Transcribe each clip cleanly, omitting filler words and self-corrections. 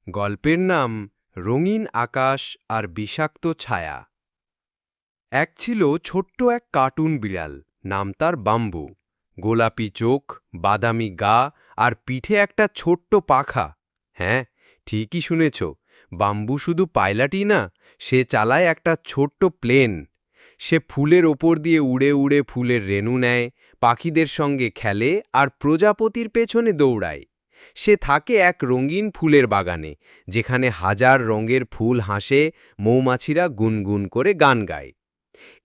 গল্পের নাম রঙিন আকাশ আর বিষাক্ত ছায়া। এক ছিল ছোট্ট এক কার্টুন বিড়াল, নাম তার বাম্বু। গোলাপি চোখ, বাদামি গা আর পিঠে একটা ছোট্ট পাখা। হ্যাঁ, ঠিকই শুনেছ, বাম্বু শুধু পাইলটই না, সে চালায় একটা ছোট্ট প্লেন। সে ফুলের ওপর দিয়ে উড়ে উড়ে ফুলের রেণু নেয়, পাখিদের সঙ্গে খেলে আর প্রজাপতির পেছনে দৌড়ায়। সে থাকে এক রঙিন ফুলের বাগানে, যেখানে হাজার রঙের ফুল হাসে, মৌমাছিরা গুনগুন করে গান গায়।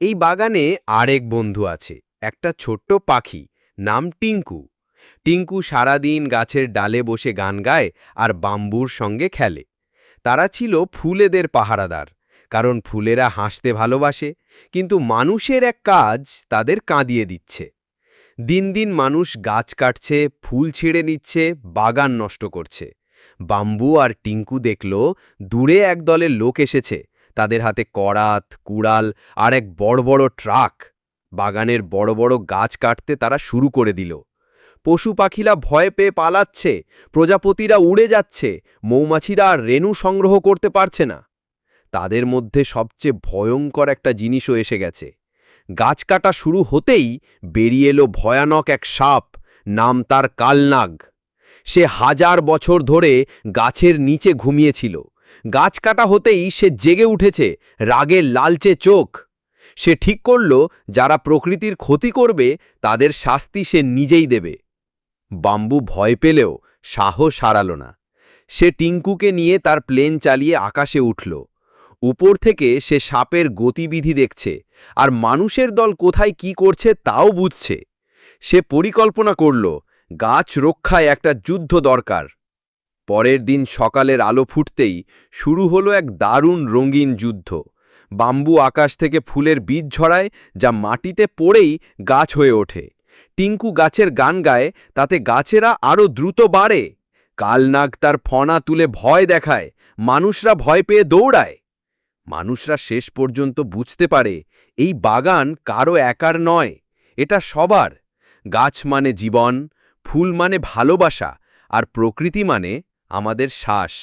এই বাগানে আরেক বন্ধু আছে, একটা ছোট্ট পাখি, নাম টিঙ্কু। টিঙ্কু সারাদিন গাছের ডালে বসে গান গায় আর বাম্বুর সঙ্গে খেলে। তারা ছিল ফুলেদের পাহারাদার, কারণ ফুলেরা হাসতে ভালোবাসে, কিন্তু মানুষের এক কাজ তাদের কাঁদিয়ে দিচ্ছে। দিন দিন মানুষ গাছ কাটছে, ফুল ছিঁড়ে নিচ্ছে, বাগান নষ্ট করছে। বাম্বু আর টিঙ্কু দেখল দূরে এক দলের লোক এসেছে, তাদের হাতে করাত, কুড়াল আর এক বড় বড় ট্রাক। বাগানের বড় বড় গাছ কাটতে তারা শুরু করে দিল। পশু পাখিরা ভয় পেয়ে পালাচ্ছে, প্রজাপতিরা উড়ে যাচ্ছে, মৌমাছিরা আর রেণু সংগ্রহ করতে পারছে না। তাদের মধ্যে সবচেয়ে ভয়ঙ্কর একটা জিনিসও এসে গেছে। গাছ কাটা শুরু হতেই বেরিয়ে এলো ভয়ানক এক সাপ, নাম তার কালনাগ। সে হাজার বছর ধরে গাছের নিচে ঘুমিয়েছিল। গাছ কাটা হতেই সে জেগে উঠেছে, রাগে লালচে চোখ। সে ঠিক করল, যারা প্রকৃতির ক্ষতি করবে তাদের শাস্তি সে নিজেই দেবে। বাম্বু ভয় পেলেও সাহস হারাল না। সে টিঙ্কুকে নিয়ে তার প্লেন চালিয়ে আকাশে উঠল। উপর থেকে সে সাপের গতিবিধি দেখছে, আর মানুষের দল কোথায় কি করছে তাও বুঝছে। সে পরিকল্পনা করল, গাছ রক্ষায় একটা যুদ্ধ দরকার। পরের দিন সকালের আলো ফুটতেই শুরু হলো এক দারুণ রঙিন যুদ্ধ। বাম্বু আকাশ থেকে ফুলের বীজ ঝরায়, যা মাটিতে পড়েই গাছ হয়ে ওঠে। টিঙ্কু গাছের গান গায়, তাতে গাছেরা আরও দ্রুত বাড়ে। কালনাগ তার ফনা তুলে ভয় দেখায়, মানুষরা ভয় পেয়ে দৌড়ায়। মানুষরা শেষ পর্যন্ত বুঝতে পারে, এই বাগান কারো একার নয়, এটা সবার। গাছ মানে জীবন, ফুল মানে ভালোবাসা, আর প্রকৃতি মানে আমাদের শ্বাস।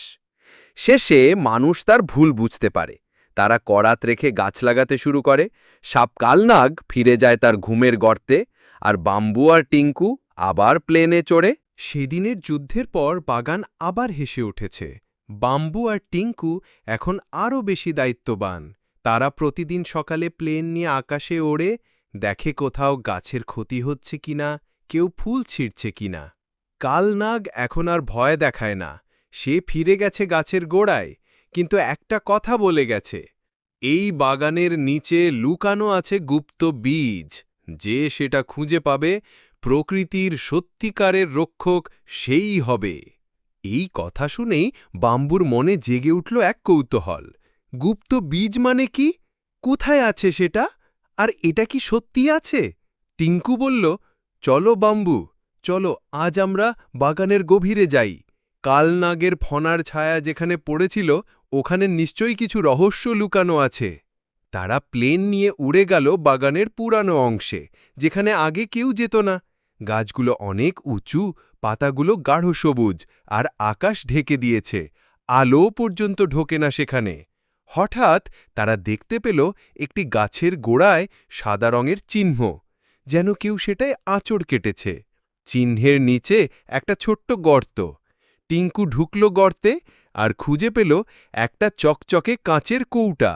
শেষে মানুষ তার ভুল বুঝতে পারে। তারা করাত রেখে গাছ লাগাতে শুরু করে। সাপ কালনাগ ফিরে যায় তার ঘুমের গর্তে, আর বাম্বু আর টিঙ্কু আবার প্লেনে চড়ে। সেদিনের যুদ্ধের পর বাগান আবার হেসে উঠেছে। বাম্বু আর টিঙ্কু এখন আরও বেশি দায়িত্ববান। তারা প্রতিদিন সকালে প্লেন নিয়ে আকাশে ওড়ে, দেখে কোথাও গাছের ক্ষতি হচ্ছে কিনা, কেউ ফুল ছিঁড়ছে কিনা। কালনাগ এখন আর ভয় দেখায় না। সে ফিরে গেছে গাছের গোড়ায়, কিন্তু একটা কথা বলে গেছে, এই বাগানের নিচে লুকানো আছে গুপ্ত বীজ। যে সেটা খুঁজে পাবে, প্রকৃতির সত্যিকারের রক্ষক সেই হবে। এই কথা শুনেই বাম্বুর মনে জেগে উঠল এক কৌতূহল। গুপ্ত বীজ মানে কি? কোথায় আছে সেটা? আর এটা কি সত্যি আছে? টিঙ্কু বলল, চলো বাম্বু, চলো আজ আমরা বাগানের গভীরে যাই। কালনাগের ফনার ছায়া যেখানে পড়েছিল, ওখানে নিশ্চয়ই কিছু রহস্য লুকানো আছে। তারা প্লেন নিয়ে উড়ে গেল বাগানের পুরানো অংশে, যেখানে আগে কেউ যেত না। গাছগুলো অনেক উঁচু, পাতাগুলো গাঢ় সবুজ, আর আকাশ ঢেকে দিয়েছে, আলো পর্যন্ত ঢোকে না সেখানে। হঠাৎ তারা দেখতে পেল একটি গাছের গোড়ায় সাদা রঙের চিহ্ন, যেন কেউ সেটায় আঁচড় কেটেছে। চিহ্নের নিচে একটা ছোট্ট গর্ত। টিঙ্কু ঢুকল গর্তে আর খুঁজে পেল একটা চকচকে কাঁচের কৌটা।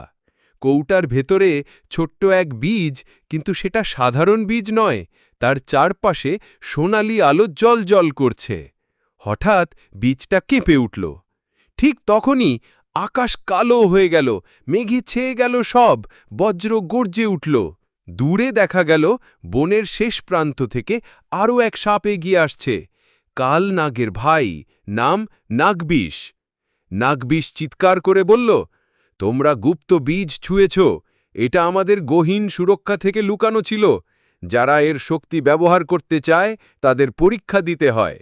কৌটার ভেতরে ছোট্ট এক বীজ, কিন্তু সেটা সাধারণ বীজ নয়, তার চারপাশে সোনালি আলো জ্বলজ্বল করছে। হঠাৎ বীজটা কেঁপে উঠল। ঠিক তখনই আকাশ কালো হয়ে গেল, মেঘে ছেয়ে গেল সব, বজ্র গর্জে উঠল। দূরে দেখা গেল বনের শেষ প্রান্ত থেকে আরও এক সাপ এগিয়ে আসছে। কালনাগের ভাই, নাম নাগবিষ। নাগবিষ চিৎকার করে বলল, তোমরা গুপ্ত বীজ ছুঁয়েছ, এটা আমাদের গহীন সুরক্ষা থেকে লুকানো ছিল। যারা এর শক্তি ব্যবহার করতে চায় তাদের পরীক্ষা দিতে হয়।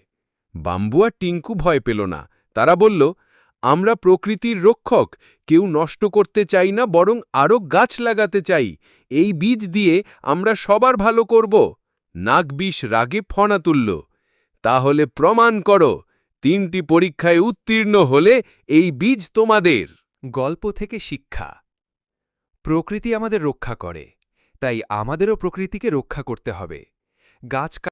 বাম্বু আর টিঙ্কু ভয় পেল না। তারা বলল, আমরা প্রকৃতির রক্ষক, কেউ নষ্ট করতে চাই না, বরং আরও গাছ লাগাতে চাই। এই বীজ দিয়ে আমরা সবার ভালো করব। নাগবিষ রাগে ফনা তুলল, তাহলে প্রমাণ করো। 3টি পরীক্ষায় উত্তীর্ণ হলে এই বীজ তোমাদের। গল্প থেকে শিক্ষা। প্রকৃতি আমাদের রক্ষা করে, তাই আমাদেরও প্রকৃতিকে রক্ষা করতে হবে। গাছ